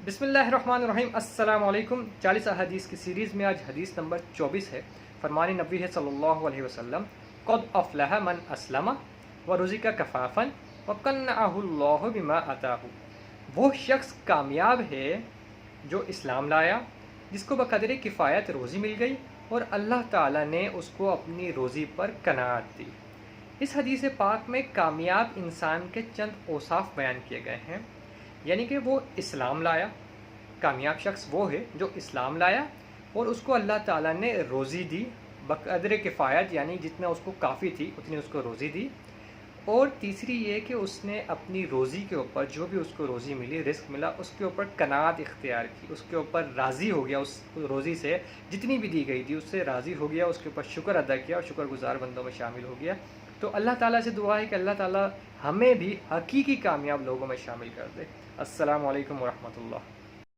بسم اللہ الرحمن الرحیم۔ السلام علیکم۔ 40 احادیث کی سیریز میں آج حدیث نمبر 24 ہے۔ فرمان نبی ہے صلی اللہ علیہ وسلم، قد افلح من اسلم ورزق کفافا وقنعہ اللہ بما آتاہ۔ وہ شخص کامیاب ہے جو اسلام لایا، جس کو بقدر کفایت روزی مل گئی اور اللہ تعالیٰ نے اس کو اپنی روزی پر قناعت دی۔ اس حدیث پاک میں کامیاب انسان کے چند اوصاف بیان کیے گئے ہیں، یعنی کہ وہ اسلام لایا۔ کامیاب شخص وہ ہے جو اسلام لایا اور اس کو اللہ تعالیٰ نے روزی دی بقدر کفایت، یعنی جتنا اس کو کافی تھی اتنی اس کو روزی دی۔ اور تیسری یہ کہ اس نے اپنی روزی کے اوپر، جو بھی اس کو روزی ملی، رزق ملا، اس کے اوپر قناعت اختیار کی، اس کے اوپر راضی ہو گیا، اس روزی سے جتنی بھی دی گئی تھی اس سے راضی ہو گیا، اس کے اوپر شکر ادا کیا اور شکر گزار بندوں میں شامل ہو گیا۔ تو اللہ تعالیٰ سے دعا ہے کہ اللہ تعالیٰ ہمیں بھی حقیقی کامیاب لوگوں میں شامل کر دے۔ السلام علیکم ورحمۃ اللہ۔